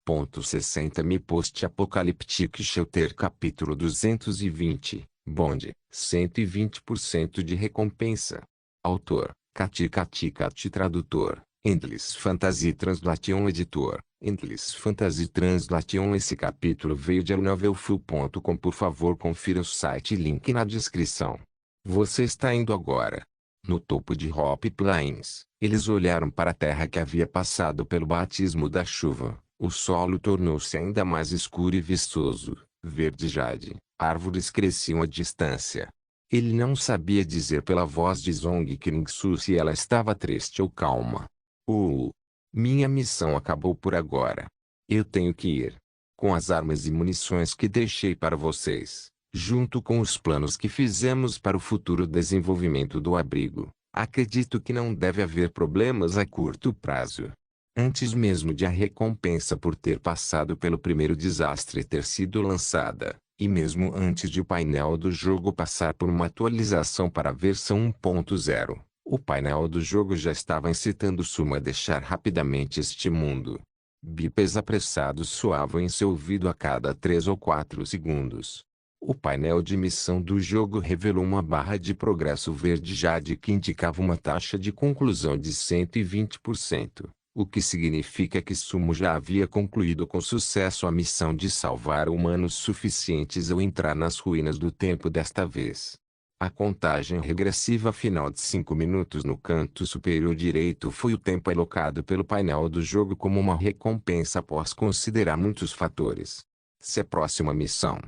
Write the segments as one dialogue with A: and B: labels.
A: 60 Post-Apocalyptic Shelter Capítulo 220, Bond, 120% de recompensa. Autor, Kati Tradutor, Endless Fantasy Translation Editor, Endless Fantasy Translation. Esse capítulo veio de novelfull.com. Por favor, confira o site, link na descrição. Você está indo agora. No topo de Hope Plains, eles olharam para a terra que havia passado pelo batismo da chuva. O solo tornou-se ainda mais escuro e viçoso, verde jade. Árvores cresciam à distância. Ele não sabia dizer pela voz de Zong Qingsu se ela estava triste ou calma. Minha missão acabou por agora. Eu tenho que ir. Com as armas e munições que deixei para vocês, junto com os planos que fizemos para o futuro desenvolvimento do abrigo, acredito que não deve haver problemas a curto prazo. Antes mesmo de a recompensa por ter passado pelo primeiro desastre ter sido lançada, e mesmo antes de o painel do jogo passar por uma atualização para a versão 1.0, o painel do jogo já estava incitando Suma a deixar rapidamente este mundo. Bipes apressados soavam em seu ouvido a cada 3 ou 4 segundos. O painel de missão do jogo revelou uma barra de progresso verde jade que indicava uma taxa de conclusão de 120%. O que significa que Sumo já havia concluído com sucesso a missão de salvar humanos suficientes ao entrar nas ruínas do tempo desta vez. A contagem regressiva final de 5 minutos no canto superior direito foi o tempo alocado pelo painel do jogo como uma recompensa após considerar muitos fatores. Se a próxima missão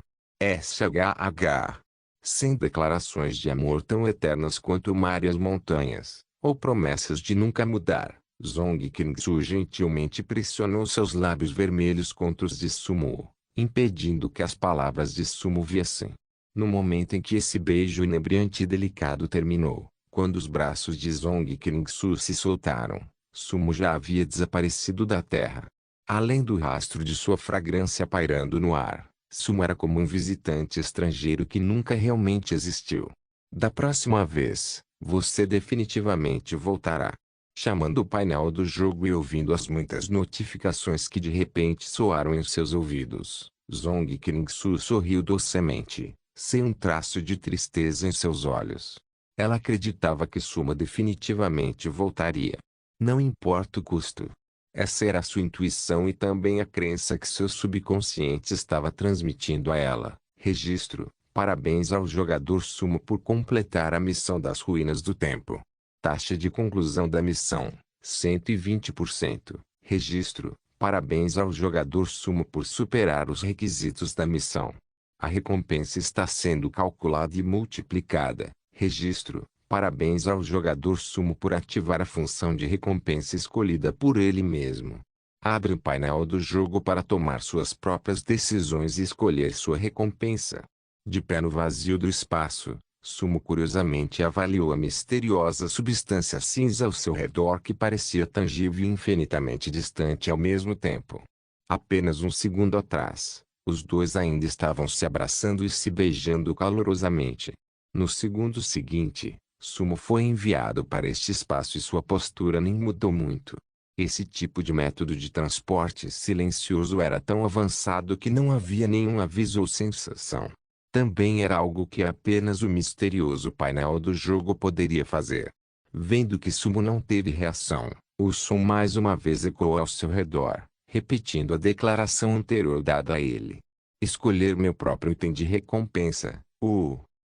A: SHH, sem declarações de amor tão eternas quanto o mar e as montanhas, ou promessas de nunca mudar, Zong Qingsu gentilmente pressionou seus lábios vermelhos contra os de Sumo, impedindo que as palavras de Sumo viessem. No momento em que esse beijo inebriante e delicado terminou, quando os braços de Zong Qingsu se soltaram, Sumo já havia desaparecido da terra. Além do rastro de sua fragrância pairando no ar, Sumo era como um visitante estrangeiro que nunca realmente existiu. Da próxima vez, você definitivamente voltará. Chamando o painel do jogo e ouvindo as muitas notificações que de repente soaram em seus ouvidos, Zong Qingsu sorriu docemente, sem um traço de tristeza em seus olhos. Ela acreditava que Suma definitivamente voltaria. Não importa o custo. Essa era a sua intuição e também a crença que seu subconsciente estava transmitindo a ela. Registro: parabéns ao jogador Sumo por completar a missão das ruínas do tempo. Taxa de conclusão da missão, 120%. Registro: parabéns ao jogador Sumo por superar os requisitos da missão. A recompensa está sendo calculada e multiplicada. Registro: parabéns ao jogador Sumo por ativar a função de recompensa escolhida por ele mesmo. Abre o painel do jogo para tomar suas próprias decisões e escolher sua recompensa. De pé no vazio do espaço, Sumo curiosamente avaliou a misteriosa substância cinza ao seu redor que parecia tangível e infinitamente distante ao mesmo tempo. Apenas um segundo atrás, os dois ainda estavam se abraçando e se beijando calorosamente. No segundo seguinte, Sumo foi enviado para este espaço e sua postura nem mudou muito. Esse tipo de método de transporte silencioso era tão avançado que não havia nenhum aviso ou sensação. Também era algo que apenas o misterioso painel do jogo poderia fazer. Vendo que Sumo não teve reação, o som mais uma vez ecoou ao seu redor, repetindo a declaração anterior dada a ele. Escolher meu próprio item de recompensa.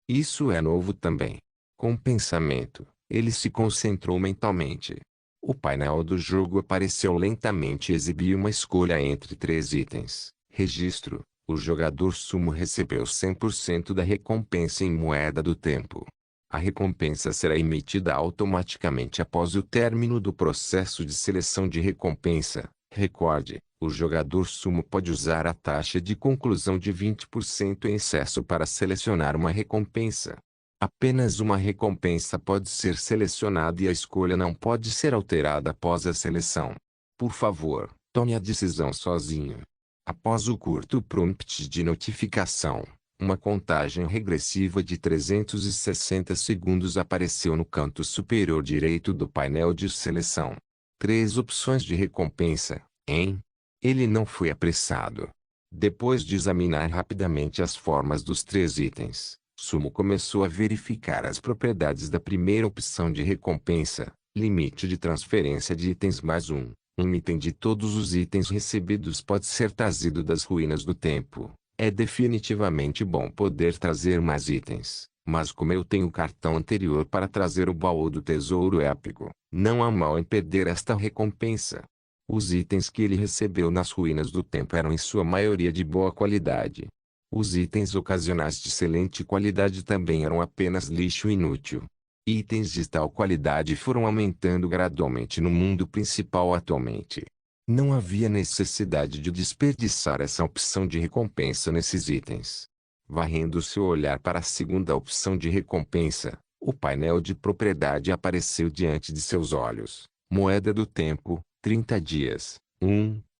A: Isso é novo também. Com o pensamento, ele se concentrou mentalmente. O painel do jogo apareceu lentamente e exibiu uma escolha entre 3 itens. Registro: o jogador Sumo recebeu 100% da recompensa em moeda do tempo. A recompensa será emitida automaticamente após o término do processo de seleção de recompensa. Recorde: o jogador Sumo pode usar a taxa de conclusão de 20% em excesso para selecionar uma recompensa. Apenas uma recompensa pode ser selecionada e a escolha não pode ser alterada após a seleção. Por favor, tome a decisão sozinho. Após o curto prompt de notificação, uma contagem regressiva de 360 segundos apareceu no canto superior direito do painel de seleção. 3 opções de recompensa, hein? Ele não foi apressado. Depois de examinar rapidamente as formas dos 3 itens, Sumo começou a verificar as propriedades da primeira opção de recompensa, limite de transferência de itens mais um. Um item de todos os itens recebidos pode ser trazido das ruínas do tempo. É definitivamente bom poder trazer mais itens, mas como eu tenho o cartão anterior para trazer o baú do tesouro épico, não há mal em perder esta recompensa. Os itens que ele recebeu nas ruínas do tempo eram em sua maioria de boa qualidade. Os itens ocasionais de excelente qualidade também eram apenas lixo inútil. Itens de tal qualidade foram aumentando gradualmente no mundo principal atualmente. Não havia necessidade de desperdiçar essa opção de recompensa nesses itens. Varrendo seu olhar para a segunda opção de recompensa, o painel de propriedade apareceu diante de seus olhos. Moeda do tempo, 30 dias.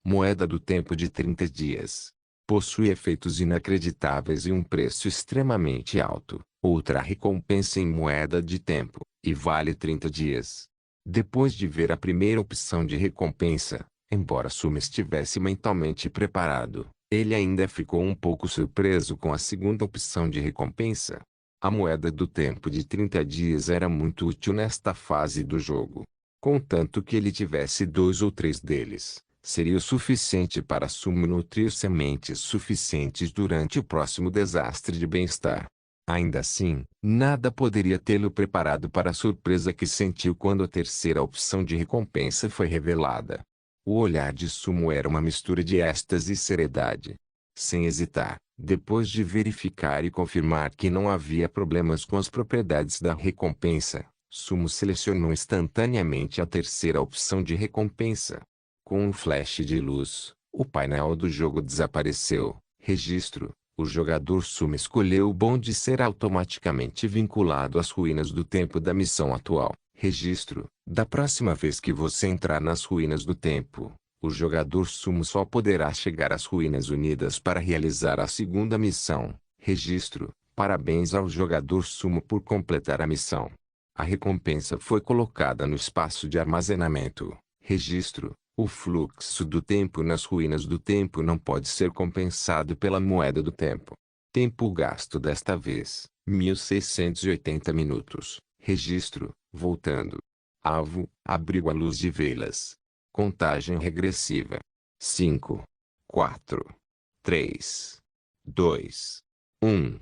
A: Moeda do tempo de 30 dias. Possui efeitos inacreditáveis e um preço extremamente alto. Outra recompensa em moeda de tempo, e vale 30 dias. Depois de ver a primeira opção de recompensa, embora Suma estivesse mentalmente preparado, ele ainda ficou um pouco surpreso com a segunda opção de recompensa. A moeda do tempo de 30 dias era muito útil nesta fase do jogo. Contanto que ele tivesse 2 ou 3 deles, seria o suficiente para Sumo nutrir sementes suficientes durante o próximo desastre de bem-estar. Ainda assim, nada poderia tê-lo preparado para a surpresa que sentiu quando a terceira opção de recompensa foi revelada. O olhar de Sumo era uma mistura de êxtase e seriedade. Sem hesitar, depois de verificar e confirmar que não havia problemas com as propriedades da recompensa, Sumo selecionou instantaneamente a terceira opção de recompensa. Com um flash de luz, o painel do jogo desapareceu. Registro. O jogador Sumo escolheu o bom de ser automaticamente vinculado às ruínas do tempo da missão atual. Registro. Da próxima vez que você entrar nas ruínas do tempo, o jogador Sumo só poderá chegar às Ruínas Unidas para realizar a segunda missão. Registro. Parabéns ao jogador Sumo por completar a missão. A recompensa foi colocada no espaço de armazenamento. Registro. O fluxo do tempo nas ruínas do tempo não pode ser compensado pela moeda do tempo. Tempo gasto desta vez, 1680 minutos. Registro, voltando. Alvo, abrigo à luz de velas. Contagem regressiva. 5, 4, 3, 2, 1.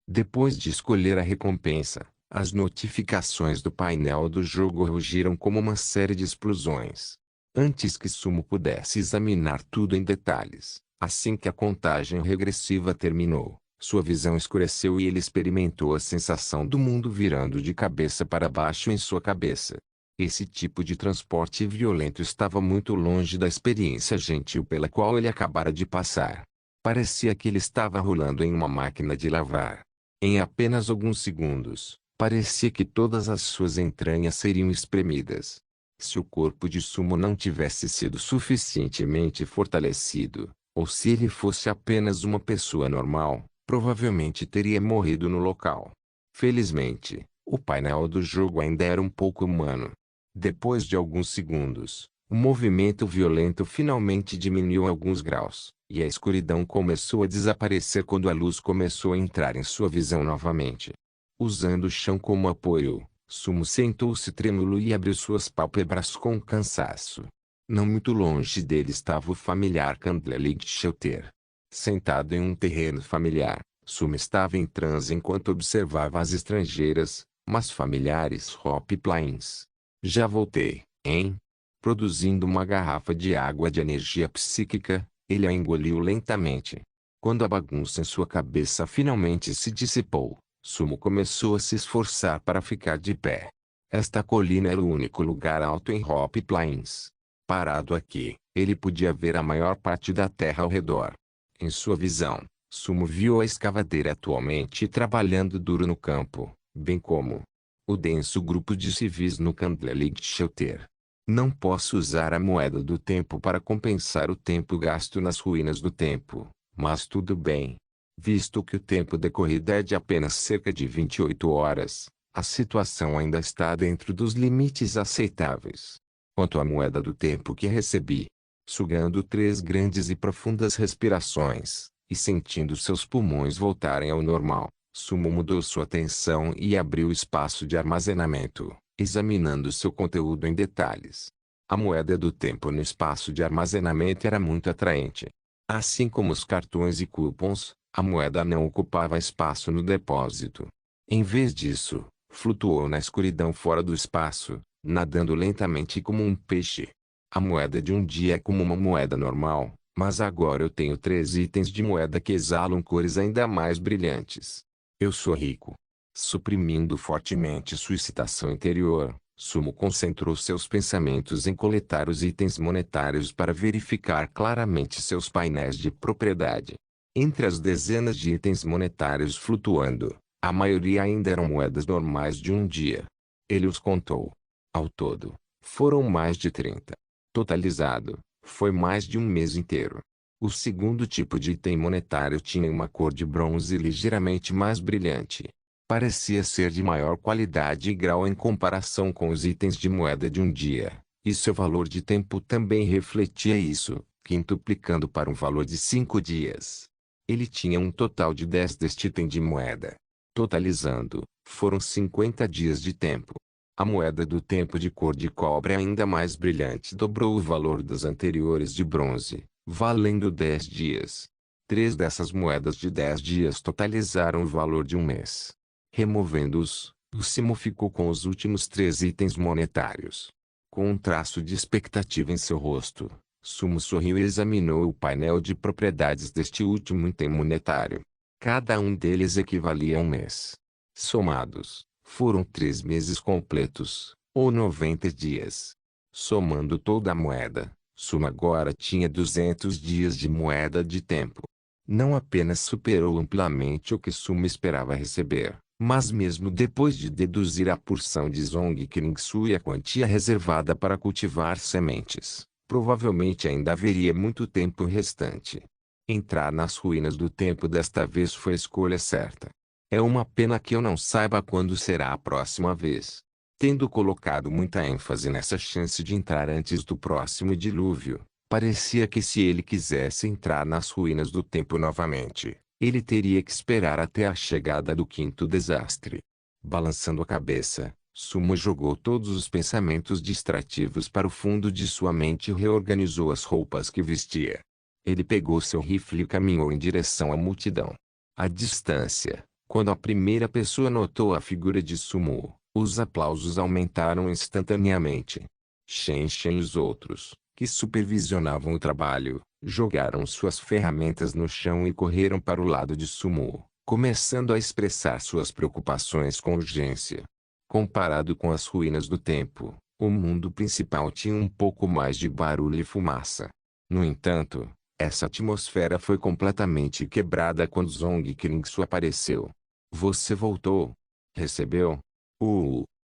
A: Depois de escolher a recompensa, as notificações do painel do jogo rugiram como uma série de explosões. Antes que Sumo pudesse examinar tudo em detalhes, assim que a contagem regressiva terminou, sua visão escureceu e ele experimentou a sensação do mundo virando de cabeça para baixo em sua cabeça. Esse tipo de transporte violento estava muito longe da experiência gentil pela qual ele acabara de passar. Parecia que ele estava rolando em uma máquina de lavar. Em apenas alguns segundos, parecia que todas as suas entranhas seriam espremidas. Se o corpo de Sumo não tivesse sido suficientemente fortalecido, ou se ele fosse apenas uma pessoa normal, provavelmente teria morrido no local. Felizmente, o painel do jogo ainda era um pouco humano. Depois de alguns segundos, o movimento violento finalmente diminuiu alguns graus, e a escuridão começou a desaparecer quando a luz começou a entrar em sua visão novamente. Usando o chão como apoio, Sumo sentou-se trêmulo e abriu suas pálpebras com cansaço. Não muito longe dele estava o familiar Candlelit Shelter. Sentado em um terreno familiar, Sumo estava em transe enquanto observava as estrangeiras, mas familiares Hoplines. Já voltei, hein? Produzindo uma garrafa de água de energia psíquica, ele a engoliu lentamente. Quando a bagunça em sua cabeça finalmente se dissipou, Sumo começou a se esforçar para ficar de pé. Esta colina era o único lugar alto em Hoplines. Parado aqui, ele podia ver a maior parte da terra ao redor. Em sua visão, Sumo viu a escavadeira atualmente trabalhando duro no campo, bem como o denso grupo de civis no Candlelit Shelter. Não posso usar a moeda do tempo para compensar o tempo gasto nas ruínas do tempo, mas tudo bem. Visto que o tempo decorrido é de apenas cerca de 28 horas, a situação ainda está dentro dos limites aceitáveis. Quanto à moeda do tempo que recebi, Sugando 3 grandes e profundas respirações, e sentindo seus pulmões voltarem ao normal, Sumo mudou sua atenção e abriu o espaço de armazenamento, examinando seu conteúdo em detalhes. A moeda do tempo no espaço de armazenamento era muito atraente. Assim como os cartões e cupons, a moeda não ocupava espaço no depósito. Em vez disso, flutuou na escuridão fora do espaço, nadando lentamente como um peixe. A moeda de um dia é como uma moeda normal, mas agora eu tenho 3 itens de moeda que exalam cores ainda mais brilhantes. Eu sou rico. Suprimindo fortemente sua excitação interior, Sumo concentrou seus pensamentos em coletar os itens monetários para verificar claramente seus painéis de propriedade. Entre as dezenas de itens monetários flutuando, a maioria ainda eram moedas normais de um dia. Ele os contou. Ao todo, foram mais de 30. Totalizado, foi mais de um mês inteiro. O segundo tipo de item monetário tinha uma cor de bronze ligeiramente mais brilhante. Parecia ser de maior qualidade e grau em comparação com os itens de moeda de um dia, e seu valor de tempo também refletia isso, quintuplicando para um valor de 5 dias. Ele tinha um total de 10 deste item de moeda. Totalizando, foram 50 dias de tempo. A moeda do tempo de cor de cobre ainda mais brilhante dobrou o valor das anteriores de bronze, valendo 10 dias. 3 dessas moedas de 10 dias totalizaram o valor de um mês. Removendo-os, o Sumo ficou com os últimos 3 itens monetários. Com um traço de expectativa em seu rosto, Sumo sorriu e examinou o painel de propriedades deste último item monetário. Cada um deles equivalia a um mês. Somados, foram 3 meses completos, ou 90 dias. Somando toda a moeda, Sumo agora tinha 200 dias de moeda de tempo. Não apenas superou amplamente o que Sumo esperava receber, mas mesmo depois de deduzir a porção de Zongkringsu e a quantia reservada para cultivar sementes, provavelmente ainda haveria muito tempo restante. Entrar nas ruínas do tempo desta vez foi a escolha certa. É uma pena que eu não saiba quando será a próxima vez. Tendo colocado muita ênfase nessa chance de entrar antes do próximo dilúvio, parecia que se ele quisesse entrar nas ruínas do tempo novamente, ele teria que esperar até a chegada do quinto desastre. Balançando a cabeça, Sumo jogou todos os pensamentos distrativos para o fundo de sua mente e reorganizou as roupas que vestia. Ele pegou seu rifle e caminhou em direção à multidão. À distância, quando a primeira pessoa notou a figura de Sumo, os aplausos aumentaram instantaneamente. Shen Shen e os outros, que supervisionavam o trabalho, jogaram suas ferramentas no chão e correram para o lado de Sumo, começando a expressar suas preocupações com urgência. Comparado com as ruínas do tempo, o mundo principal tinha um pouco mais de barulho e fumaça. No entanto, essa atmosfera foi completamente quebrada quando Zongkringsu apareceu. Você voltou. Recebeu?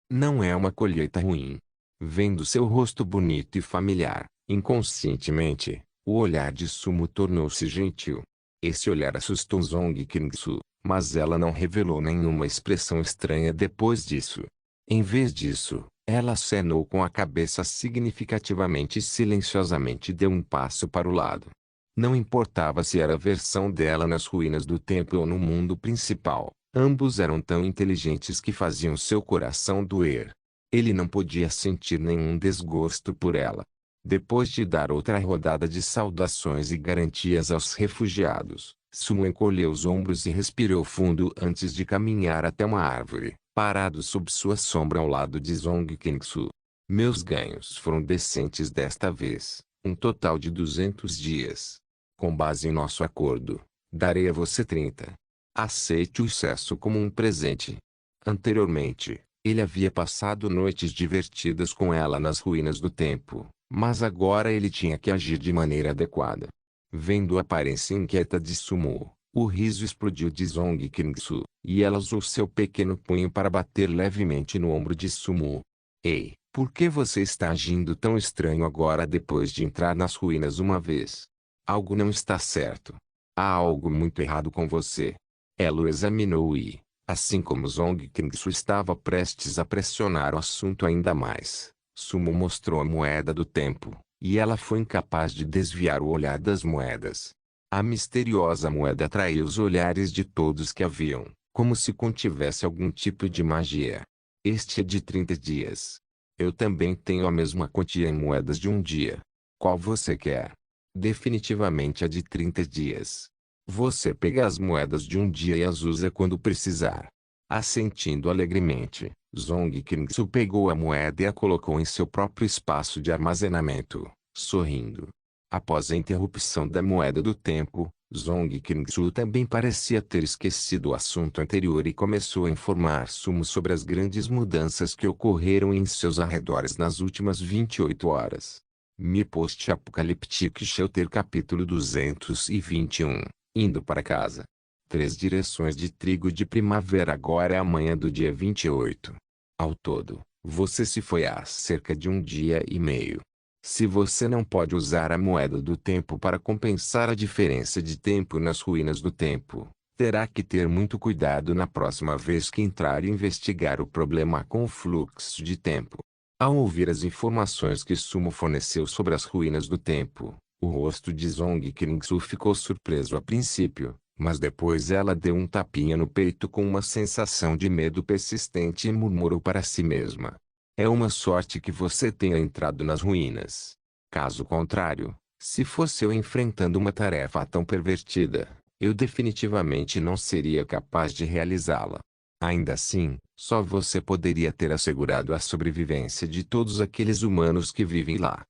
A: Não é uma colheita ruim. Vendo seu rosto bonito e familiar, inconscientemente, o olhar de Sumo tornou-se gentil. Esse olhar assustou Zongkringsu, mas ela não revelou nenhuma expressão estranha depois disso. Em vez disso, ela acenou com a cabeça significativamente e silenciosamente deu um passo para o lado. Não importava se era a versão dela nas ruínas do templo ou no mundo principal, ambos eram tão inteligentes que faziam seu coração doer. Ele não podia sentir nenhum desgosto por ela. Depois de dar outra rodada de saudações e garantias aos refugiados, Sumo encolheu os ombros e respirou fundo antes de caminhar até uma árvore, parado sob sua sombra ao lado de Zongkringsu. Meus ganhos foram decentes desta vez, um total de 200 dias. Com base em nosso acordo, darei a você 30. Aceite o excesso como um presente. Anteriormente, ele havia passado noites divertidas com ela nas ruínas do tempo, mas agora ele tinha que agir de maneira adequada. Vendo a aparência inquieta de Sumo, o riso explodiu de Zongkringsu, e ela usou seu pequeno punho para bater levemente no ombro de Sumo. Ei, por que você está agindo tão estranho agora depois de entrar nas ruínas uma vez? Algo não está certo. Há algo muito errado com você. Ela o examinou e, assim como Zongkringsu estava prestes a pressionar o assunto ainda mais, Sumo mostrou a moeda do tempo, e ela foi incapaz de desviar o olhar das moedas. A misteriosa moeda atraiu os olhares de todos que a viam, como se contivesse algum tipo de magia. Este é de 30 dias. Eu também tenho a mesma quantia em moedas de um dia. Qual você quer? Definitivamente a de 30 dias. Você pega as moedas de um dia e as usa quando precisar. Assentindo alegremente, Zong Qingsu pegou a moeda e a colocou em seu próprio espaço de armazenamento, sorrindo. Após a interrupção da moeda do tempo, Zong Qingsu também parecia ter esquecido o assunto anterior e começou a informar Sumo sobre as grandes mudanças que ocorreram em seus arredores nas últimas 28 horas. Mi Post-Apocalíptico Shelter Capítulo 221 Indo para casa. 3 direções de trigo de primavera. Agora é a manhã do dia 28. Ao todo, você se foi há cerca de um dia e meio. Se você não pode usar a moeda do tempo para compensar a diferença de tempo nas ruínas do tempo, terá que ter muito cuidado na próxima vez que entrar e investigar o problema com o fluxo de tempo. Ao ouvir as informações que Sumo forneceu sobre as ruínas do tempo, o rosto de Zong Qingsu ficou surpreso a princípio, mas depois ela deu um tapinha no peito com uma sensação de medo persistente e murmurou para si mesma. É uma sorte que você tenha entrado nas ruínas. Caso contrário, se fosse eu enfrentando uma tarefa tão pervertida, eu definitivamente não seria capaz de realizá-la. Ainda assim, só você poderia ter assegurado a sobrevivência de todos aqueles humanos que vivem lá.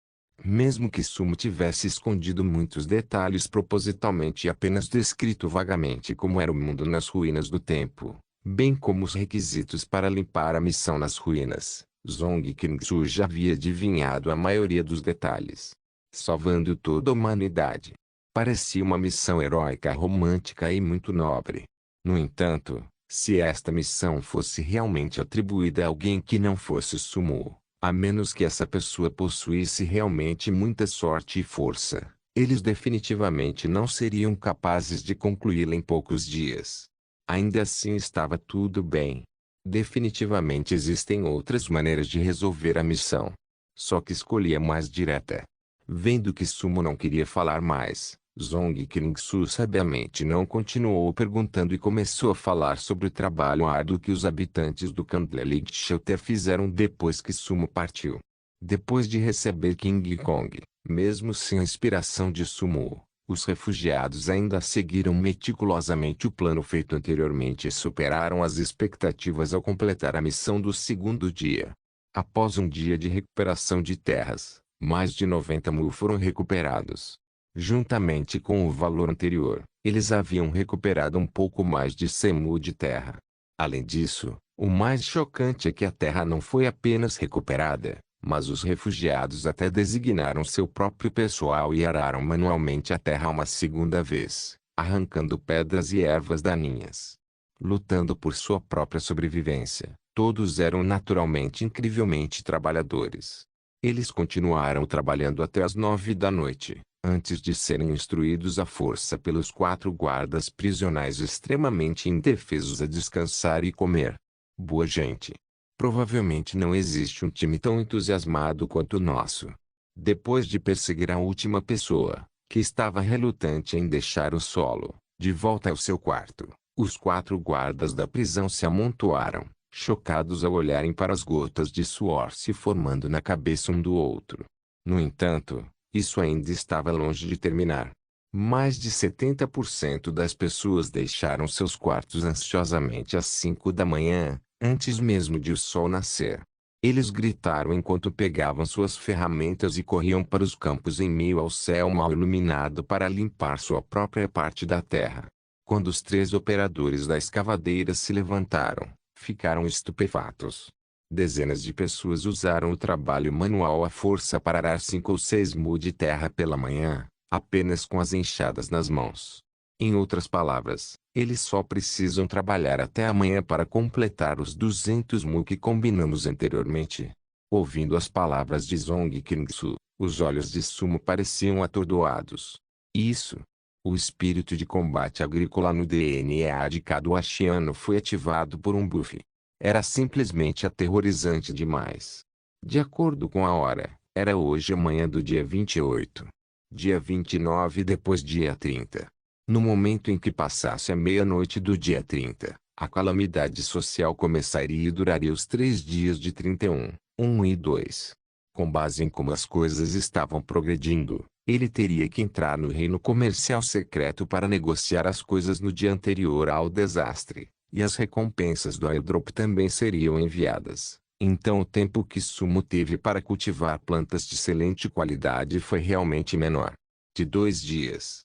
A: Mesmo que Sumo tivesse escondido muitos detalhes propositalmente e apenas descrito vagamente como era o mundo nas ruínas do tempo, bem como os requisitos para limpar a missão nas ruínas, Zong Qingsu já havia adivinhado a maioria dos detalhes. Salvando toda a humanidade. Parecia uma missão heróica, romântica e muito nobre. No entanto, se esta missão fosse realmente atribuída a alguém que não fosse Sumo, a menos que essa pessoa possuísse realmente muita sorte e força, eles definitivamente não seriam capazes de concluí-la em poucos dias. Ainda assim estava tudo bem. Definitivamente existem outras maneiras de resolver a missão. Só que escolhi a mais direta. Vendo que Sumo não queria falar mais, Zong Qingsu sabiamente não continuou perguntando e começou a falar sobre o trabalho árduo que os habitantes do Candlelit Shelter fizeram depois que Sumo partiu. Depois de receber King Kong, mesmo sem a inspiração de Sumo, os refugiados ainda seguiram meticulosamente o plano feito anteriormente e superaram as expectativas ao completar a missão do segundo dia. Após um dia de recuperação de terras, mais de 90 mil foram recuperados. Juntamente com o valor anterior, eles haviam recuperado um pouco mais de 100 mil de terra. Além disso, o mais chocante é que a terra não foi apenas recuperada, mas os refugiados até designaram seu próprio pessoal e araram manualmente a terra uma segunda vez, arrancando pedras e ervas daninhas. Lutando por sua própria sobrevivência, todos eram naturalmente incrivelmente trabalhadores. Eles continuaram trabalhando até as 9 da noite, antes de serem instruídos à força pelos 4 guardas prisionais extremamente indefesos a descansar e comer. Boa gente. Provavelmente não existe um time tão entusiasmado quanto o nosso. Depois de perseguir a última pessoa, que estava relutante em deixar o solo, de volta ao seu quarto, os 4 guardas da prisão se amontoaram, chocados ao olharem para as gotas de suor se formando na cabeça um do outro. No entanto, isso ainda estava longe de terminar. Mais de 70% das pessoas deixaram seus quartos ansiosamente às 5 da manhã, antes mesmo de o sol nascer. Eles gritaram enquanto pegavam suas ferramentas e corriam para os campos em meio ao céu mal iluminado para limpar sua própria parte da terra. Quando os 3 operadores da escavadeira se levantaram, ficaram estupefatos. Dezenas de pessoas usaram o trabalho manual à força para arar 5 ou 6 mu de terra pela manhã, apenas com as enxadas nas mãos. Em outras palavras, eles só precisam trabalhar até amanhã para completar os 200 mu que combinamos anteriormente. Ouvindo as palavras de Zong Qingsu, os olhos de Sumo pareciam atordoados. Isso. O espírito de combate agrícola no DNA de cada Ashiano foi ativado por um buff. Era simplesmente aterrorizante demais. De acordo com a hora, Era hoje a manhã do dia 28. Dia 29 depois dia 30. No momento em que passasse a meia-noite do dia 30, a calamidade social começaria e duraria os 3 dias de 31, 1 e 2. Com base em como as coisas estavam progredindo, ele teria que entrar no reino comercial secreto para negociar as coisas no dia anterior ao desastre, e as recompensas do airdrop também seriam enviadas. Então o tempo que Sumo teve para cultivar plantas de excelente qualidade foi realmente menor. De 2 dias.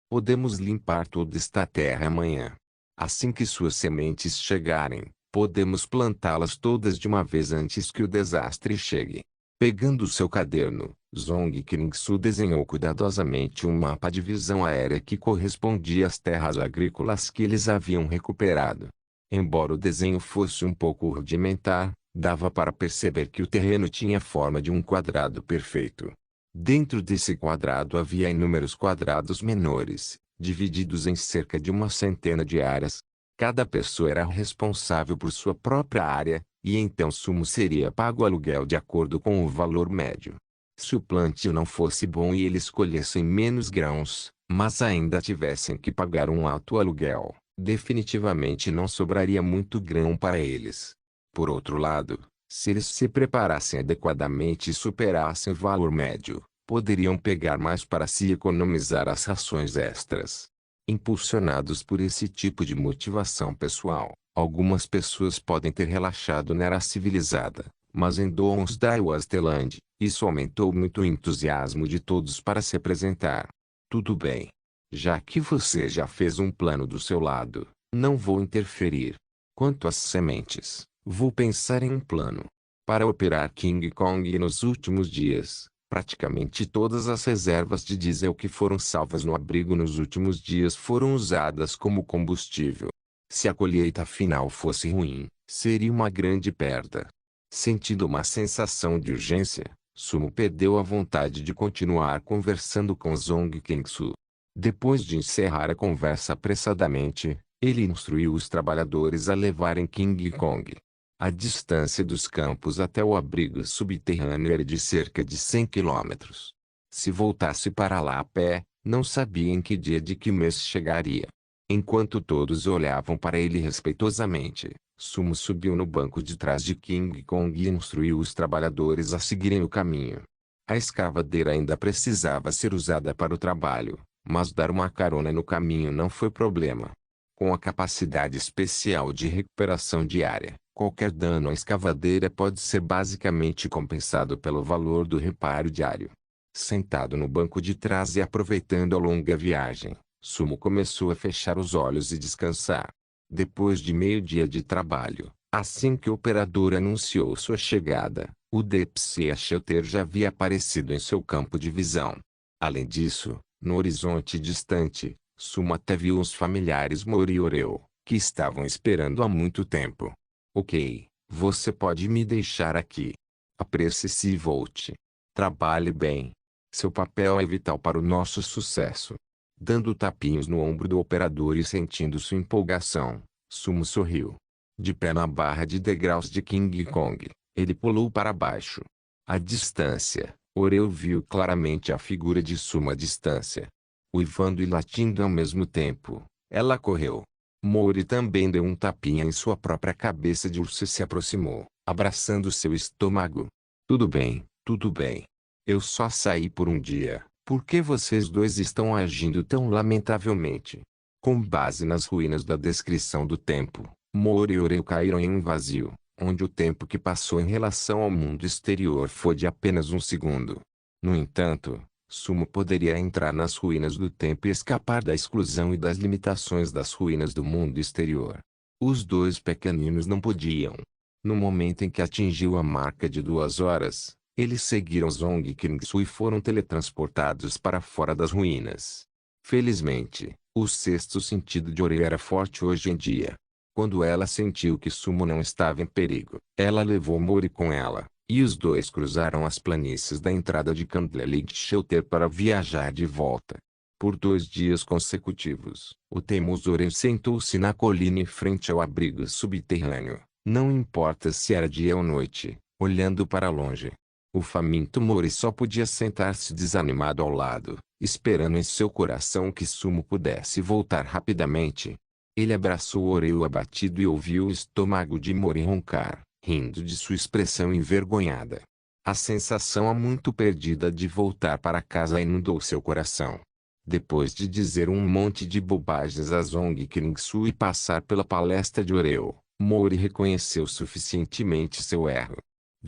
A: Podemos limpar toda esta terra amanhã. Assim que suas sementes chegarem, podemos plantá-las todas de uma vez antes que o desastre chegue. Pegando seu caderno, Zong Qingsu desenhou cuidadosamente um mapa de visão aérea que correspondia às terras agrícolas que eles haviam recuperado. Embora o desenho fosse um pouco rudimentar, dava para perceber que o terreno tinha forma de um quadrado perfeito. Dentro desse quadrado havia inúmeros quadrados menores, divididos em cerca de uma centena de áreas. Cada pessoa era responsável por sua própria área, e então Sumo seria pago aluguel de acordo com o valor médio. Se o plantio não fosse bom e eles colhessem menos grãos, mas ainda tivessem que pagar um alto aluguel, definitivamente não sobraria muito grão para eles. Por outro lado, se eles se preparassem adequadamente e superassem o valor médio, poderiam pegar mais para si e economizar as rações extras. Impulsionados por esse tipo de motivação pessoal, algumas pessoas podem ter relaxado na era civilizada, mas em Donsdale Wasteland, isso aumentou muito o entusiasmo de todos para se apresentar. Tudo bem. Já que você já fez um plano do seu lado, não vou interferir. Quanto às sementes, vou pensar em um plano. Para operar King Kong nos últimos dias, praticamente todas as reservas de diesel que foram salvas no abrigo nos últimos dias foram usadas como combustível. Se a colheita final fosse ruim, seria uma grande perda. Sentindo uma sensação de urgência, Sumo perdeu a vontade de continuar conversando com Zong Qingsu. Depois de encerrar a conversa apressadamente, ele instruiu os trabalhadores a levarem King Kong. A distância dos campos até o abrigo subterrâneo era de cerca de 100 quilômetros. Se voltasse para lá a pé, não sabia em que dia de que mês chegaria. Enquanto todos olhavam para ele respeitosamente, Sumo subiu no banco de trás de King Kong e instruiu os trabalhadores a seguirem o caminho. A escavadeira ainda precisava ser usada para o trabalho, mas dar uma carona no caminho não foi problema. Com a capacidade especial de recuperação diária, qualquer dano à escavadeira pode ser basicamente compensado pelo valor do reparo diário. Sentado no banco de trás e aproveitando a longa viagem, Sumo começou a fechar os olhos e descansar. Depois de meio dia de trabalho, assim que o operador anunciou sua chegada, o Deep Sea Shelter já havia aparecido em seu campo de visão. Além disso, no horizonte distante, Sumo até viu os familiares Mori e Oreo, que estavam esperando há muito tempo. Ok, você pode me deixar aqui. Apresse-se e volte. Trabalhe bem. Seu papel é vital para o nosso sucesso. Dando tapinhos no ombro do operador e sentindo sua empolgação, Sumo sorriu. De pé na barra de degraus de King Kong, ele pulou para baixo. À distância, Oreo viu claramente a figura de Sumo à distância. Uivando e latindo ao mesmo tempo, ela correu. Mori também deu um tapinha em sua própria cabeça de urso e se aproximou, abraçando seu estômago. Tudo bem, tudo bem. Eu só saí por um dia. Por que vocês dois estão agindo tão lamentavelmente? Com base nas ruínas da descrição do tempo, Mori e Oreo caíram em um vazio, onde o tempo que passou em relação ao mundo exterior foi de apenas um segundo. No entanto, Sumo poderia entrar nas ruínas do tempo e escapar da exclusão e das limitações das ruínas do mundo exterior. Os dois pequeninos não podiam. No momento em que atingiu a marca de 2 horas, eles seguiram Zong Qingsu e foram teletransportados para fora das ruínas. Felizmente, o sexto sentido de Oreo era forte hoje em dia. Quando ela sentiu que Sumo não estava em perigo, ela levou Mori com ela, e os dois cruzaram as planícies da entrada de Candlelit Shelter para viajar de volta. Por 2 dias consecutivos, o teimoso Oreo sentou-se na colina em frente ao abrigo subterrâneo, não importa se era dia ou noite, olhando para longe. O faminto Mori só podia sentar-se desanimado ao lado, esperando em seu coração que Sumo pudesse voltar rapidamente. Ele abraçou Oreo abatido e ouviu o estômago de Mori roncar, rindo de sua expressão envergonhada. A sensação há muito perdida de voltar para casa inundou seu coração. Depois de dizer um monte de bobagens a Zong Kringsu e passar pela palestra de Oreo, Mori reconheceu suficientemente seu erro.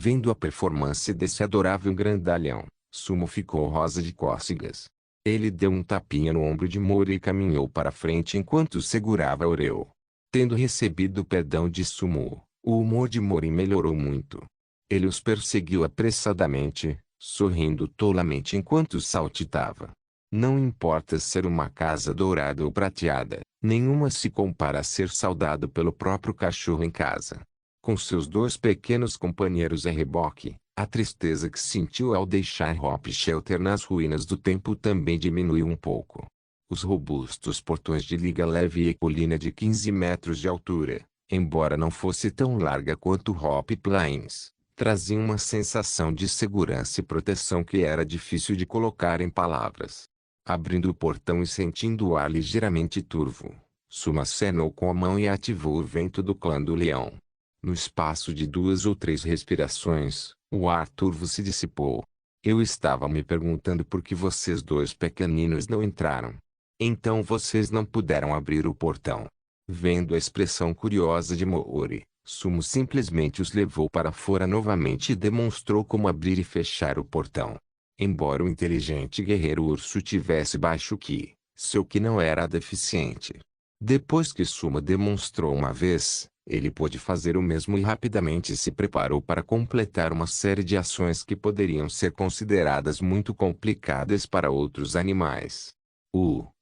A: Vendo a performance desse adorável grandalhão, Sumo ficou rosa de cócegas. Ele deu um tapinha no ombro de Mori e caminhou para frente enquanto segurava Oreo. Tendo recebido o perdão de Sumo, o humor de Mori melhorou muito. Ele os perseguiu apressadamente, sorrindo tolamente enquanto saltitava. Não importa ser uma casa dourada ou prateada, nenhuma se compara a ser saudado pelo próprio cachorro em casa. Com seus dois pequenos companheiros a reboque, a tristeza que sentiu ao deixar Hope Shelter nas ruínas do tempo também diminuiu um pouco. Os robustos portões de liga leve e colina de 15 metros de altura, embora não fosse tão larga quanto Hope Plains, traziam uma sensação de segurança e proteção que era difícil de colocar em palavras. Abrindo o portão e sentindo o ar ligeiramente turvo, Sumo acenou com a mão e ativou o vento do clã do leão. No espaço de 2 ou 3 respirações, o ar turvo se dissipou. Eu estava me perguntando por que vocês dois pequeninos não entraram. Então vocês não puderam abrir o portão. Vendo a expressão curiosa de Mori, Sumo simplesmente os levou para fora novamente e demonstrou como abrir e fechar o portão. Embora o inteligente guerreiro urso tivesse baixo Ki, seu Ki não era deficiente. Depois que Sumo demonstrou uma vez, ele pôde fazer o mesmo e rapidamente se preparou para completar uma série de ações que poderiam ser consideradas muito complicadas para outros animais.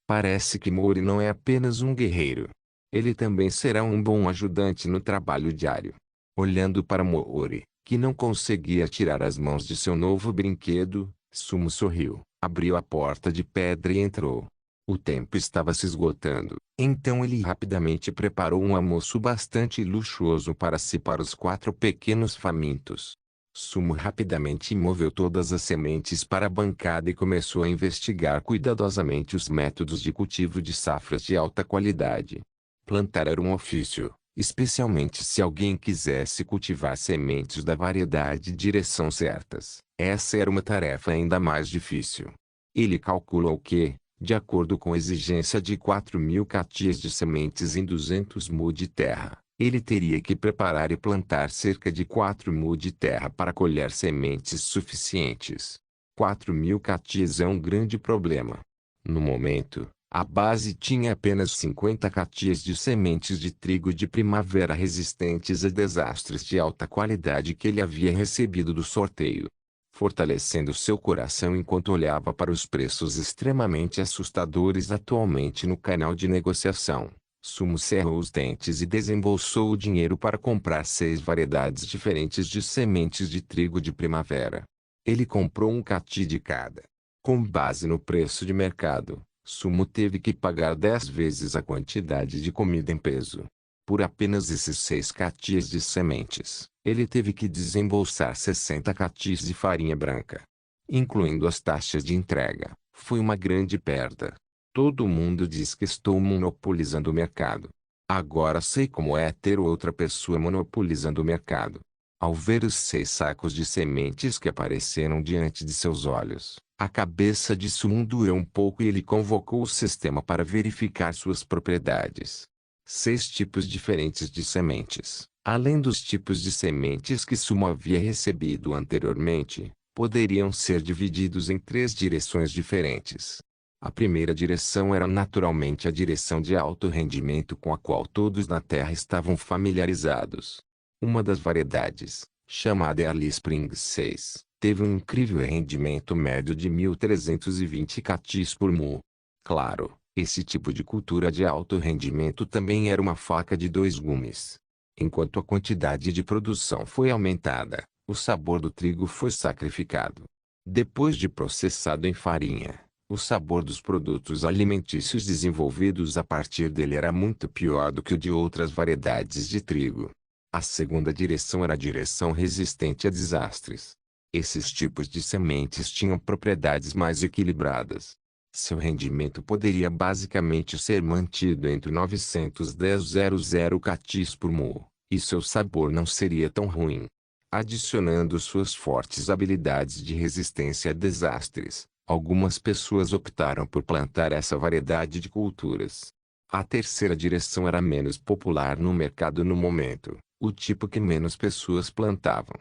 A: Parece que Mori não é apenas um guerreiro. Ele também será um bom ajudante no trabalho diário. Olhando para Mori, que não conseguia tirar as mãos de seu novo brinquedo, Sumo sorriu, abriu a porta de pedra e entrou. O tempo estava se esgotando, então ele rapidamente preparou um almoço bastante luxuoso para si para os 4 pequenos famintos. Sumo rapidamente moveu todas as sementes para a bancada e começou a investigar cuidadosamente os métodos de cultivo de safras de alta qualidade. Plantar era um ofício, especialmente se alguém quisesse cultivar sementes da variedade e direção certas. Essa era uma tarefa ainda mais difícil. Ele calculou que, de acordo com a exigência de 4.000 catias de sementes em 200 mu de terra, ele teria que preparar e plantar cerca de 4 mu de terra para colher sementes suficientes. 4.000 catias é um grande problema. No momento, a base tinha apenas 50 catias de sementes de trigo de primavera resistentes a desastres de alta qualidade que ele havia recebido do sorteio. Fortalecendo seu coração enquanto olhava para os preços extremamente assustadores atualmente no canal de negociação, Sumo cerrou os dentes e desembolsou o dinheiro para comprar 6 variedades diferentes de sementes de trigo de primavera. Ele comprou um cati de cada. Com base no preço de mercado, Sumo teve que pagar 10 vezes a quantidade de comida em peso. Por apenas esses 6 catis de sementes, ele teve que desembolsar 60 catis de farinha branca. Incluindo as taxas de entrega, foi uma grande perda. Todo mundo diz que estou monopolizando o mercado. Agora sei como é ter outra pessoa monopolizando o mercado. Ao ver os 6 sacos de sementes que apareceram diante de seus olhos, a cabeça de Sumo doeu um pouco e ele convocou o sistema para verificar suas propriedades. 6 tipos diferentes de sementes, além dos tipos de sementes que Sumo havia recebido anteriormente, poderiam ser divididos em 3 direções diferentes. A primeira direção era naturalmente a direção de alto rendimento com a qual todos na Terra estavam familiarizados. Uma das variedades, chamada Early Spring 6, teve um incrível rendimento médio de 1.320 catis por mu. Claro, esse tipo de cultura de alto rendimento também era uma faca de 2 gumes. Enquanto a quantidade de produção foi aumentada, o sabor do trigo foi sacrificado. Depois de processado em farinha, o sabor dos produtos alimentícios desenvolvidos a partir dele era muito pior do que o de outras variedades de trigo. A segunda direção era a direção resistente a desastres. Esses tipos de sementes tinham propriedades mais equilibradas. Seu rendimento poderia basicamente ser mantido entre 910,00 catis por mo, e seu sabor não seria tão ruim. Adicionando suas fortes habilidades de resistência a desastres, algumas pessoas optaram por plantar essa variedade de culturas. A terceira direção era menos popular no mercado no momento, o tipo que menos pessoas plantavam.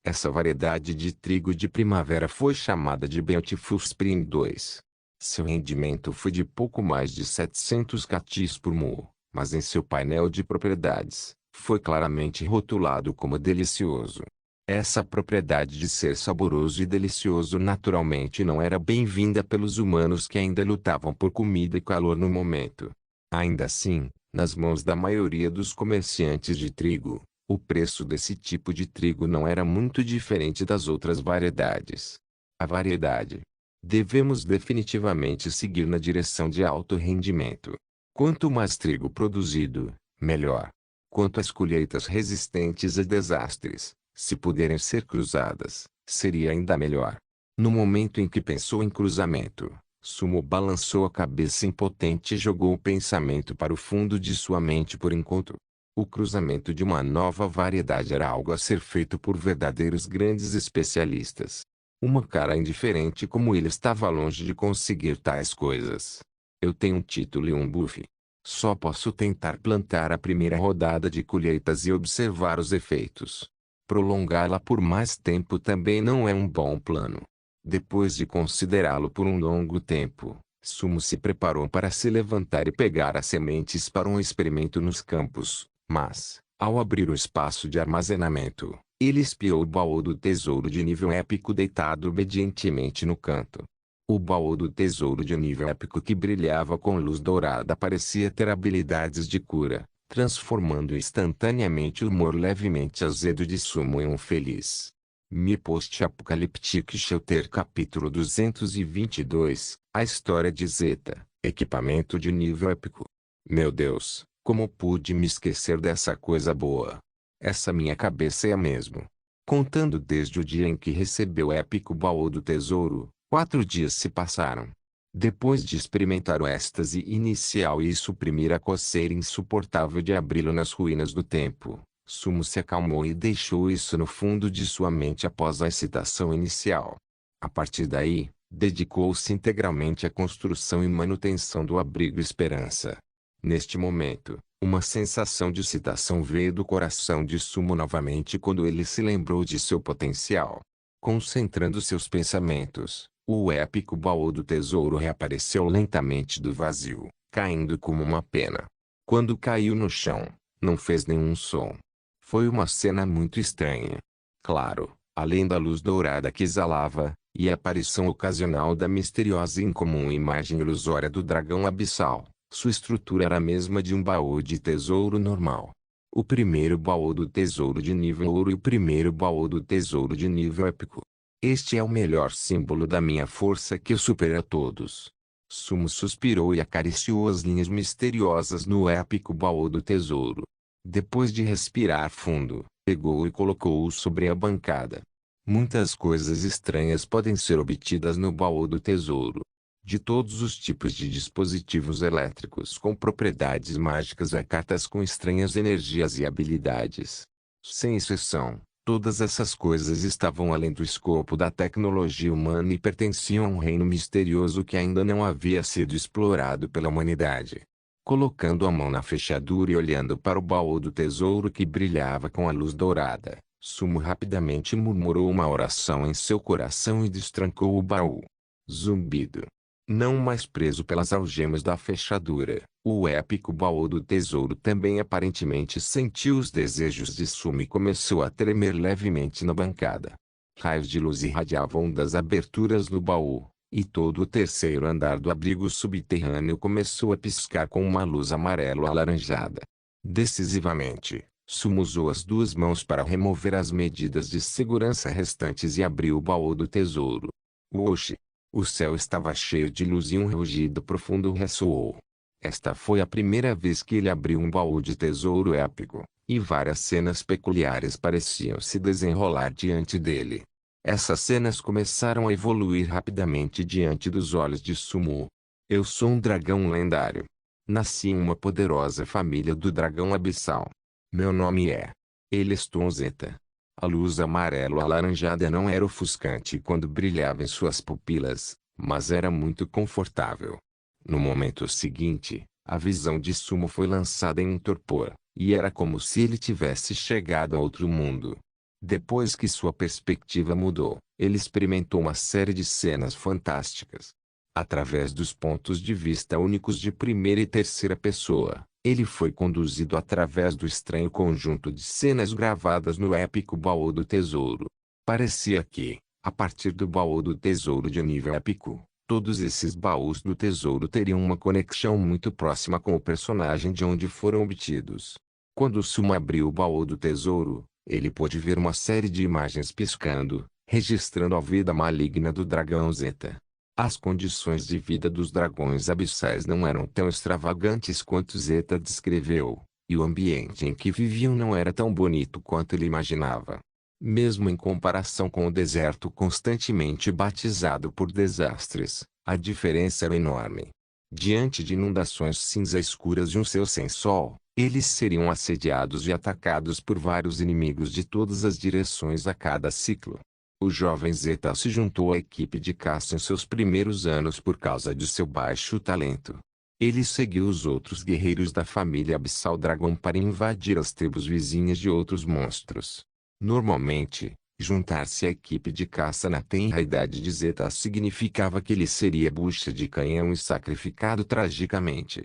A: Essa variedade de trigo de primavera foi chamada de Beautiful Spring 2. Seu rendimento foi de pouco mais de 700 catis por mo, mas em seu painel de propriedades, foi claramente rotulado como delicioso. Essa propriedade de ser saboroso e delicioso naturalmente não era bem-vinda pelos humanos que ainda lutavam por comida e calor no momento. Ainda assim, nas mãos da maioria dos comerciantes de trigo, o preço desse tipo de trigo não era muito diferente das outras variedades. A variedade. Devemos definitivamente seguir na direção de alto rendimento. Quanto mais trigo produzido, melhor. Quanto às colheitas resistentes a desastres, se puderem ser cruzadas, seria ainda melhor. No momento em que pensou em cruzamento, Sumo balançou a cabeça impotente e jogou o pensamento para o fundo de sua mente por enquanto. O cruzamento de uma nova variedade era algo a ser feito por verdadeiros grandes especialistas. Uma cara indiferente como ele estava longe de conseguir tais coisas. Eu tenho um título e um buff. Só posso tentar plantar a primeira rodada de colheitas e observar os efeitos. Prolongá-la por mais tempo também não é um bom plano. Depois de considerá-lo por um longo tempo, Sumo se preparou para se levantar e pegar as sementes para um experimento nos campos. Mas, ao abrir o espaço de armazenamento, ele espiou o baú do tesouro de nível épico deitado obedientemente no canto. O baú do tesouro de nível épico que brilhava com luz dourada parecia ter habilidades de cura, transformando instantaneamente o humor levemente azedo de Sumo em um feliz. Me Post-Apocalyptic Shelter Capítulo 222, A História de Zeta, Equipamento de nível épico. Meu Deus! Como pude me esquecer dessa coisa boa? Essa minha cabeça é a mesma. Contando desde o dia em que recebeu o épico baú do tesouro, 4 dias se passaram. Depois de experimentar o êxtase inicial e suprimir a coceira insuportável de abri-lo nas ruínas do tempo, Sumo se acalmou e deixou isso no fundo de sua mente após a excitação inicial. A partir daí, dedicou-se integralmente à construção e manutenção do abrigo Esperança. Neste momento, uma sensação de excitação veio do coração de Sumo novamente quando ele se lembrou de seu potencial. Concentrando seus pensamentos, o épico baú do tesouro reapareceu lentamente do vazio, caindo como uma pena. Quando caiu no chão, não fez nenhum som. Foi uma cena muito estranha. Claro, além da luz dourada que exalava, e a aparição ocasional da misteriosa e incomum imagem ilusória do dragão abissal, sua estrutura era a mesma de um baú de tesouro normal. O primeiro baú do tesouro de nível ouro e o primeiro baú do tesouro de nível épico. Este é o melhor símbolo da minha força que supera todos. Sumo suspirou e acariciou as linhas misteriosas no épico baú do tesouro. Depois de respirar fundo, pegou e colocou-o sobre a bancada. Muitas coisas estranhas podem ser obtidas no baú do tesouro. De todos os tipos de dispositivos elétricos com propriedades mágicas a cartas com estranhas energias e habilidades. Sem exceção, todas essas coisas estavam além do escopo da tecnologia humana e pertenciam a um reino misterioso que ainda não havia sido explorado pela humanidade. Colocando a mão na fechadura e olhando para o baú do tesouro que brilhava com a luz dourada, Sumo rapidamente murmurou uma oração em seu coração e destrancou o baú. Zumbido. Não mais preso pelas algemas da fechadura, o épico baú do tesouro também aparentemente sentiu os desejos de Sumo e começou a tremer levemente na bancada. Raios de luz irradiavam das aberturas no baú, e todo o terceiro andar do abrigo subterrâneo começou a piscar com uma luz amarelo-alaranjada. Decisivamente, Sumo usou as 2 mãos para remover as medidas de segurança restantes e abriu o baú do tesouro. Oxe! O céu estava cheio de luz e um rugido profundo ressoou. Esta foi a primeira vez que ele abriu um baú de tesouro épico, e várias cenas peculiares pareciam se desenrolar diante dele. Essas cenas começaram a evoluir rapidamente diante dos olhos de Sumo. Eu sou um dragão lendário. Nasci em uma poderosa família do dragão abissal. Meu nome é Eliston Zeta. A luz amarelo-alaranjada não era ofuscante quando brilhava em suas pupilas, mas era muito confortável. No momento seguinte, a visão de Sumo foi lançada em um torpor, e era como se ele tivesse chegado a outro mundo. Depois que sua perspectiva mudou, ele experimentou uma série de cenas fantásticas. Através dos pontos de vista únicos de primeira e terceira pessoa, ele foi conduzido através do estranho conjunto de cenas gravadas no épico baú do tesouro. Parecia que, a partir do baú do tesouro de nível épico, todos esses baús do tesouro teriam uma conexão muito próxima com o personagem de onde foram obtidos. Quando Suma abriu o baú do tesouro, ele pôde ver uma série de imagens piscando, registrando a vida maligna do dragão Zeta. As condições de vida dos dragões abissais não eram tão extravagantes quanto Zeta descreveu, e o ambiente em que viviam não era tão bonito quanto ele imaginava. Mesmo em comparação com o deserto constantemente batizado por desastres, a diferença era enorme. Diante de inundações cinza escuras e um céu sem sol, eles seriam assediados e atacados por vários inimigos de todas as direções a cada ciclo. O jovem Zeta se juntou à equipe de caça em seus primeiros anos por causa de seu baixo talento. Ele seguiu os outros guerreiros da família Abissal Dragon para invadir as tribos vizinhas de outros monstros. Normalmente, juntar-se à equipe de caça na tenra idade de Zeta significava que ele seria bucha de canhão e sacrificado tragicamente.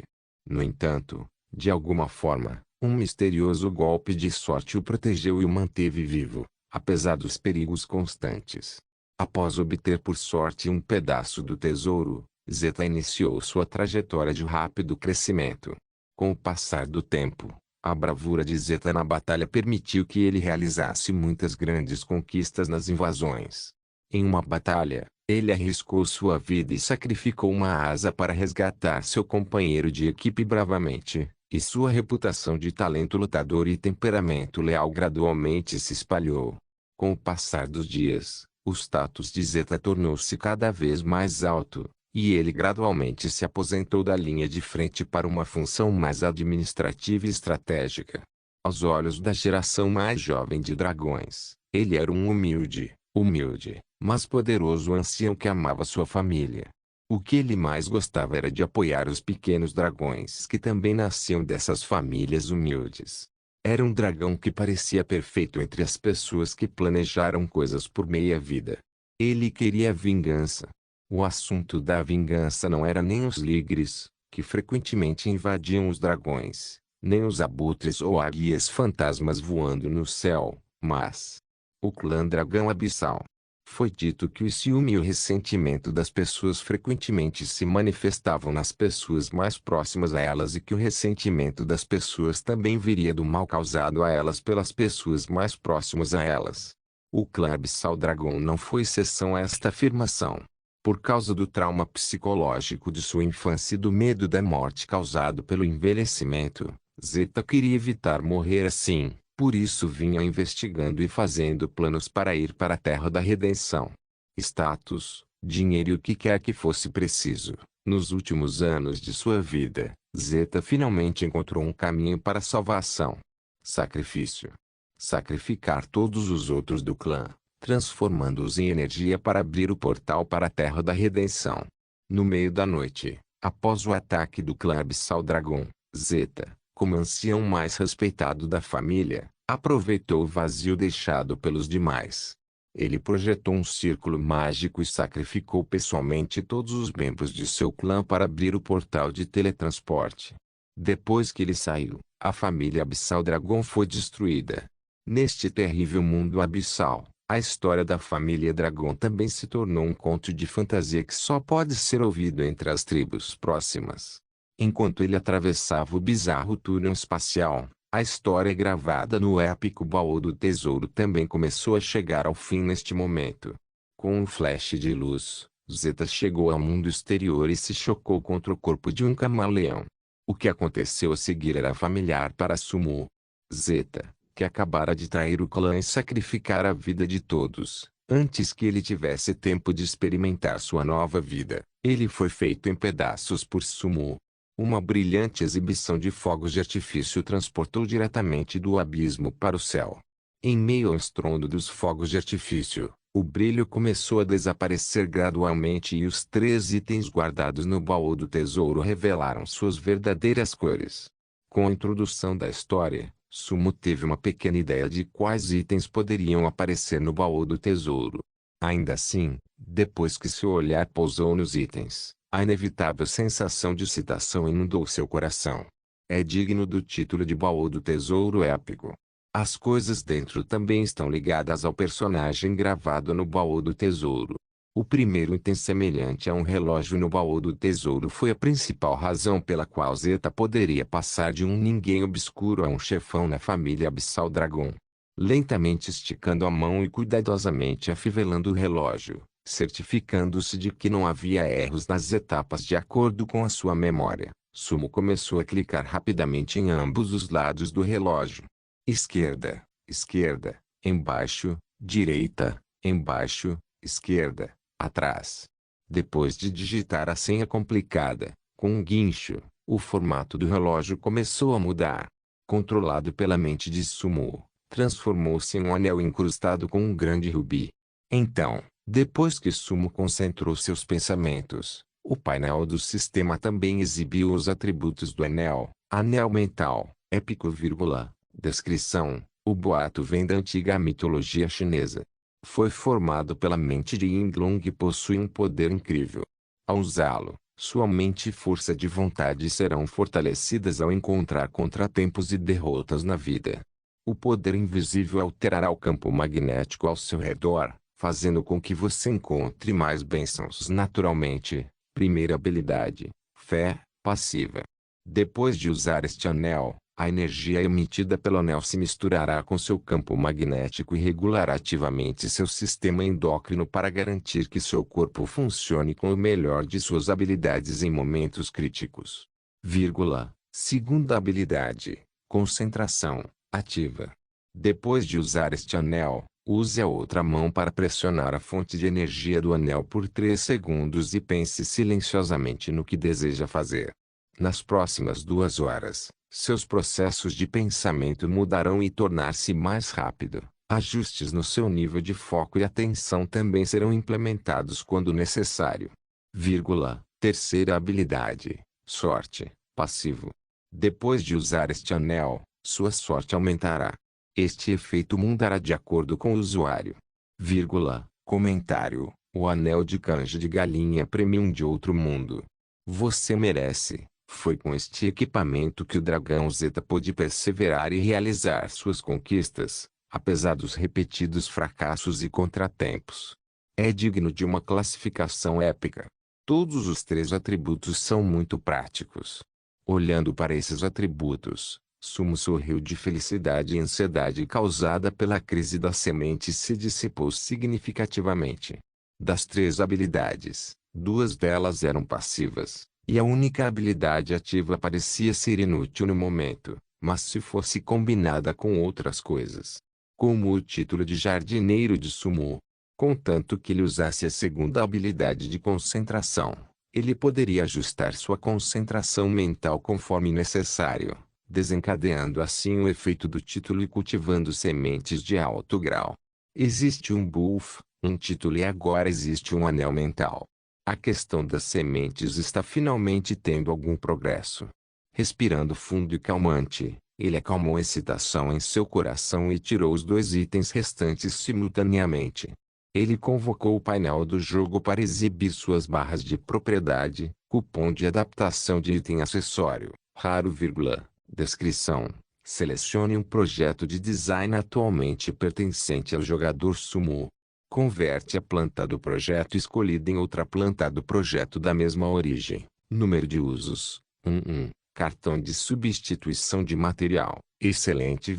A: No entanto, de alguma forma, um misterioso golpe de sorte o protegeu e o manteve vivo, apesar dos perigos constantes. Após obter por sorte um pedaço do tesouro, Zeta iniciou sua trajetória de rápido crescimento. Com o passar do tempo, a bravura de Zeta na batalha permitiu que ele realizasse muitas grandes conquistas nas invasões. Em uma batalha, ele arriscou sua vida e sacrificou uma asa para resgatar seu companheiro de equipe bravamente, e sua reputação de talento lutador e temperamento leal gradualmente se espalhou. Com o passar dos dias, o status de Zeta tornou-se cada vez mais alto, e ele gradualmente se aposentou da linha de frente para uma função mais administrativa e estratégica. Aos olhos da geração mais jovem de dragões, ele era um humilde, mas poderoso ancião que amava sua família. O que ele mais gostava era de apoiar os pequenos dragões que também nasciam dessas famílias humildes. Era um dragão que parecia perfeito entre as pessoas que planejaram coisas por meia vida. Ele queria vingança. O assunto da vingança não era nem os ligres, que frequentemente invadiam os dragões, nem os abutres ou águias fantasmas voando no céu, mas o clã dragão abissal. Foi dito que o ciúme e o ressentimento das pessoas frequentemente se manifestavam nas pessoas mais próximas a elas e que o ressentimento das pessoas também viria do mal causado a elas pelas pessoas mais próximas a elas. O clã Abissal Dragon não foi exceção a esta afirmação. Por causa do trauma psicológico de sua infância e do medo da morte causado pelo envelhecimento, Zeta queria evitar morrer assim. Por isso vinha investigando e fazendo planos para ir para a Terra da Redenção. Status, dinheiro e o que quer que fosse preciso. Nos últimos anos de sua vida, Zeta finalmente encontrou um caminho para a salvação. Sacrifício. Sacrificar todos os outros do clã, transformando-os em energia para abrir o portal para a Terra da Redenção. No meio da noite, após o ataque do clã Abissal Dragon, Zeta, como ancião mais respeitado da família, aproveitou o vazio deixado pelos demais. Ele projetou um círculo mágico e sacrificou pessoalmente todos os membros de seu clã para abrir o portal de teletransporte. Depois que ele saiu, a família Abissal Dragon foi destruída. Neste terrível mundo abissal, a história da família Dragon também se tornou um conto de fantasia que só pode ser ouvido entre as tribos próximas. Enquanto ele atravessava o bizarro túnel espacial, a história gravada no épico baú do tesouro também começou a chegar ao fim neste momento. Com um flash de luz, Zeta chegou ao mundo exterior e se chocou contra o corpo de um camaleão. O que aconteceu a seguir era familiar para Sumo. Zeta, que acabara de trair o clã e sacrificar a vida de todos, Antes que ele tivesse tempo de experimentar sua nova vida, ele foi feito em pedaços por Sumo. Uma brilhante exibição de fogos de artifício transportou diretamente do abismo para o céu. Em meio ao estrondo dos fogos de artifício, o brilho começou a desaparecer gradualmente e os 3 itens guardados no baú do tesouro revelaram suas verdadeiras cores. Com a introdução da história, Sumo teve uma pequena ideia de quais itens poderiam aparecer no baú do tesouro. Ainda assim, depois que seu olhar pousou nos itens, a inevitável sensação de excitação inundou seu coração. É digno do título de baú do tesouro épico. As coisas dentro também estão ligadas ao personagem gravado no baú do tesouro. O primeiro item semelhante a um relógio no baú do tesouro foi a principal razão pela qual Zeta poderia passar de um ninguém obscuro a um chefão na família Abissal Dragon. Lentamente esticando a mão e cuidadosamente afivelando o relógio, certificando-se de que não havia erros nas etapas de acordo com a sua memória, Sumo começou a clicar rapidamente em ambos os lados do relógio. Esquerda, esquerda, embaixo, direita, embaixo, esquerda, atrás. Depois de digitar a senha complicada, com um guincho, o formato do relógio começou a mudar. Controlado pela mente de Sumo, transformou-se em um anel incrustado com um grande rubi. Então, depois que Sumo concentrou seus pensamentos, o painel do sistema também exibiu os atributos do anel. Anel mental, épico, descrição. O boato vem da antiga mitologia chinesa. Foi formado pela mente de Yinglong e possui um poder incrível. Ao usá-lo, sua mente e força de vontade serão fortalecidas ao encontrar contratempos e derrotas na vida. O poder invisível alterará o campo magnético ao seu redor, fazendo com que você encontre mais bênçãos naturalmente. Primeira habilidade, fé, passiva. Depois de usar este anel, a energia emitida pelo anel se misturará com seu campo magnético e regulará ativamente seu sistema endócrino para garantir que seu corpo funcione com o melhor de suas habilidades em momentos críticos. Segunda habilidade, concentração, ativa. Depois de usar este anel, use a outra mão para pressionar a fonte de energia do anel por 3 segundos e pense silenciosamente no que deseja fazer. Nas próximas 2 horas, seus processos de pensamento mudarão e tornar-se mais rápido. Ajustes no seu nível de foco e atenção também serão implementados quando necessário. Terceira habilidade, sorte, passivo. Depois de usar este anel, sua sorte aumentará. Este efeito mudará de acordo com o usuário. Comentário: o anel de canja de galinha premium de outro mundo. Você merece. Foi com este equipamento que o dragão Zeta pôde perseverar e realizar suas conquistas, apesar dos repetidos fracassos e contratempos. É digno de uma classificação épica. Todos os 3 atributos são muito práticos. Olhando para esses atributos, Sumo sorriu de felicidade e ansiedade causada pela crise da semente se dissipou significativamente. Das 3 habilidades, 2 delas eram passivas. E a única habilidade ativa parecia ser inútil no momento, mas se fosse combinada com outras coisas, como o título de jardineiro de Sumo, contanto que ele usasse a segunda habilidade de concentração, ele poderia ajustar sua concentração mental conforme necessário, desencadeando assim o efeito do título e cultivando sementes de alto grau. Existe um buff, um título e agora existe um anel mental. A questão das sementes está finalmente tendo algum progresso. Respirando fundo e calmante, ele acalmou a excitação em seu coração e tirou os 2 itens restantes simultaneamente. Ele convocou o painel do jogo para exibir suas barras de propriedade, cupom de adaptação de item acessório, raro, descrição. Selecione um projeto de design atualmente pertencente ao jogador Sumo. Converte a planta do projeto escolhida em outra planta do projeto da mesma origem. Número de usos: 1. Cartão de substituição de material. Excelente,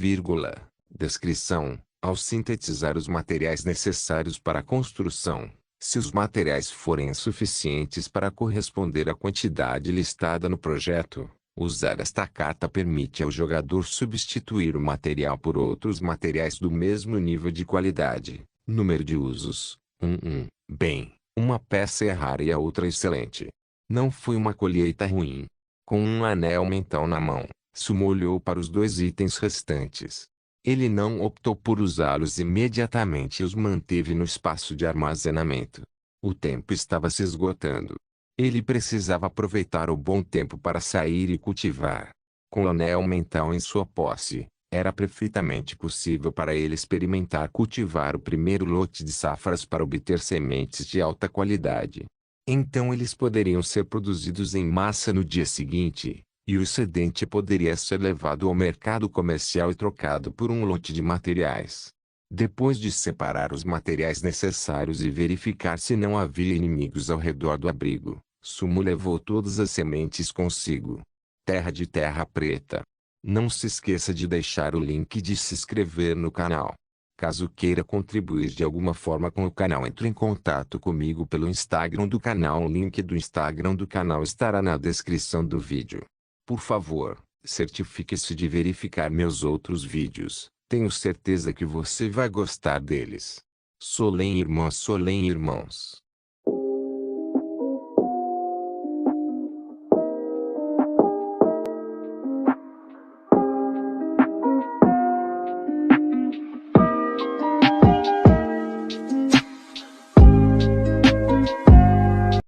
A: descrição. Ao sintetizar os materiais necessários para a construção, se os materiais forem insuficientes para corresponder à quantidade listada no projeto, usar esta carta permite ao jogador substituir o material por outros materiais do mesmo nível de qualidade, Número de usos: 1. Bem, uma peça é rara e a outra excelente. Não foi uma colheita ruim. Com um anel mental na mão, Sumo olhou para os 2 itens restantes. Ele não optou por usá-los imediatamente e os manteve no espaço de armazenamento. O tempo estava se esgotando. Ele precisava aproveitar o bom tempo para sair e cultivar. Com o anel mental em sua posse, era perfeitamente possível para ele experimentar cultivar o primeiro lote de safras para obter sementes de alta qualidade. Então eles poderiam ser produzidos em massa no dia seguinte, e o excedente poderia ser levado ao mercado comercial e trocado por um lote de materiais. Depois de separar os materiais necessários e verificar se não havia inimigos ao redor do abrigo, Sumo levou todas as sementes consigo. Terra preta. Não se esqueça de deixar o link de se inscrever no canal. Caso queira contribuir de alguma forma com o canal, entre em contato comigo pelo Instagram do canal. O link do Instagram do canal estará na descrição do vídeo. Por favor, certifique-se de verificar meus outros vídeos. Tenho certeza que você vai gostar deles. Solem irmãos.